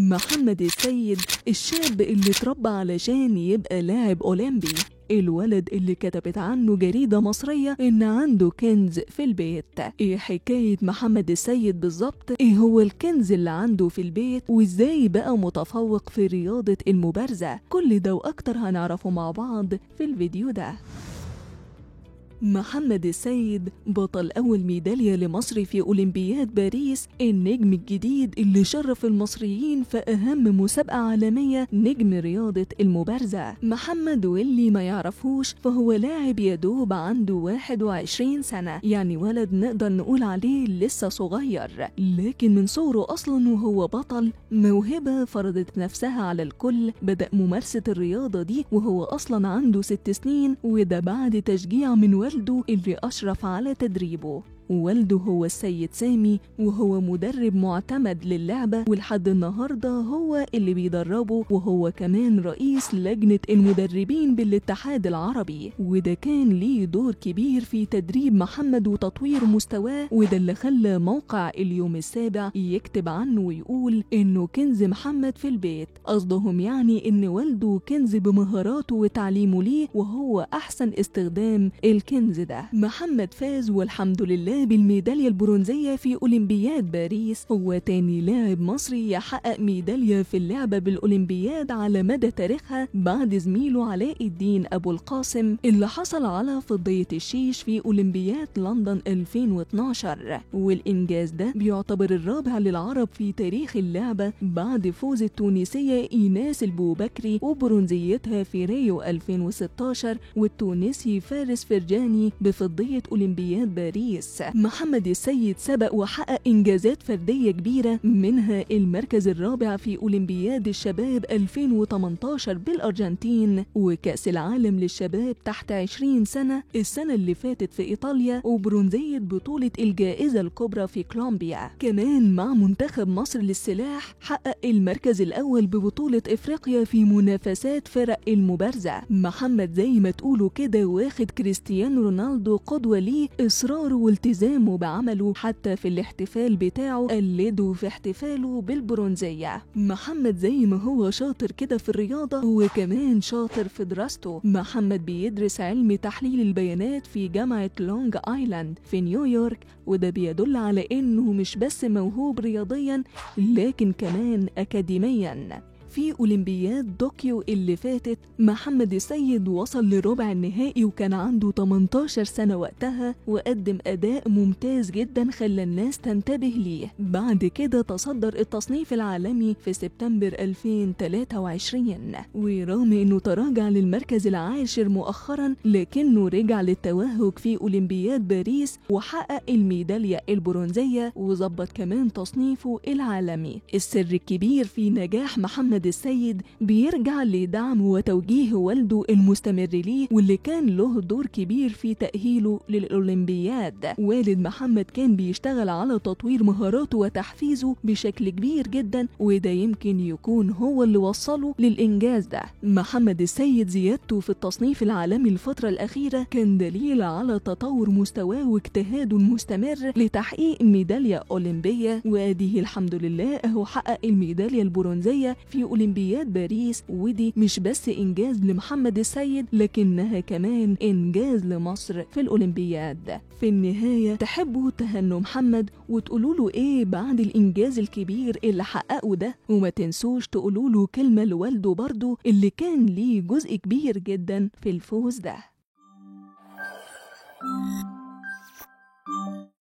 محمد السيد، الشاب اللي اتربى علشان يبقى لاعب أولمبي، الولد اللي كتبت عنه جريدة مصرية إن عنده كنز في البيت. إيه حكاية محمد السيد بالظبط؟ إيه هو الكنز اللي عنده في البيت؟ وإزاي بقى متفوق في رياضة المبارزة؟ كل ده وأكتر هنعرفه مع بعض في الفيديو ده. محمد السيد بطل أول ميدالية لمصر في أولمبياد باريس، النجم الجديد اللي شرف المصريين في أهم مسابقة عالمية، نجم رياضة المبارزة. محمد واللي ما يعرفوش فهو لاعب يدوب عنده 21 سنة، يعني ولد نقدر نقول عليه لسه صغير، لكن من صغره أصلا وهو بطل، موهبة فرضت نفسها على الكل. بدأ ممارسة الرياضة دي وهو أصلا عنده 6 سنين، وده بعد تشجيع من والده اللي أشرف على تدريبه. ووالده هو السيد سامي، وهو مدرب معتمد للعبة، ولحد النهاردة هو اللي بيدربه، وهو كمان رئيس لجنة المدربين بالاتحاد العربي. وده كان ليه دور كبير في تدريب محمد وتطوير مستواه، وده اللي خلى موقع اليوم السابع يكتب عنه ويقول إنه كنز محمد في البيت. قصدهم يعني إن والده كنز بمهاراته وتعليمه ليه، وهو أحسن استخدام الكنز ده. محمد فاز والحمد لله بالميدالية البرونزية في أولمبياد باريس، هو تاني لاعب مصري يحقق ميدالية في اللعبة بالأولمبياد على مدى تاريخها، بعد زميله علاء الدين أبو القاسم اللي حصل على فضية الشيش في أولمبياد لندن 2012. والإنجاز ده بيعتبر الرابع للعرب في تاريخ اللعبة بعد فوز التونسية إيناس البوبكري وبرونزيتها في ريو 2016، والتونسي فارس فرجاني بفضية أولمبياد باريس. محمد السيد سبق وحقق إنجازات فردية كبيرة، منها المركز الرابع في أولمبياد الشباب 2018 بالأرجنتين، وكأس العالم للشباب تحت 20 سنة السنة اللي فاتت في إيطاليا، وبرونزية بطولة الجائزة الكبرى في كولومبيا. كمان مع منتخب مصر للسلاح حقق المركز الأول ببطولة إفريقيا في منافسات فرق المبارزة. محمد زي ما تقولوا كده واخد كريستيانو رونالدو قدوة ليه، إصراره والتزامه بعمله، حتى في الاحتفال بتاعه قلده في احتفاله بالبرونزية. محمد زي ما هو شاطر كده في الرياضة، هو كمان شاطر في دراسته. محمد بيدرس علم تحليل البيانات في جامعة لونج آيلاند في نيويورك، وده بيدل على إنه مش بس موهوب رياضيا لكن كمان أكاديميا. في أولمبياد طوكيو اللي فاتت محمد السيد وصل لربع النهائي وكان عنده 18 سنة وقتها، وقدم أداء ممتاز جدا خلى الناس تنتبه ليه. بعد كده تصدر التصنيف العالمي في سبتمبر 2023، ورغم انه تراجع للمركز العاشر مؤخرا لكنه رجع للتوهج في أولمبياد باريس وحقق الميدالية البرونزية، وظبط كمان تصنيفه العالمي. السر الكبير في نجاح محمد السيد بيرجع لدعم وتوجيه والده المستمر ليه، واللي كان له دور كبير في تأهيله للأولمبياد. والد محمد كان بيشتغل على تطوير مهاراته وتحفيزه بشكل كبير جدا، وده يمكن يكون هو اللي وصله للإنجاز ده. محمد السيد زيادته في التصنيف العالمي الفترة الأخيرة كان دليل على تطور مستواه واجتهاده المستمر لتحقيق ميدالية أولمبية، وأديه الحمد لله أهو حقق الميدالية البرونزية في أولمبياد باريس. ودي مش بس إنجاز لمحمد السيد لكنها كمان إنجاز لمصر في الأولمبياد. في النهاية تحبوا تهنوا محمد وتقولوا له إيه بعد الإنجاز الكبير اللي حققه ده، وما تنسوش تقولوا له كلمة لوالده برضو اللي كان ليه جزء كبير جدا في الفوز ده.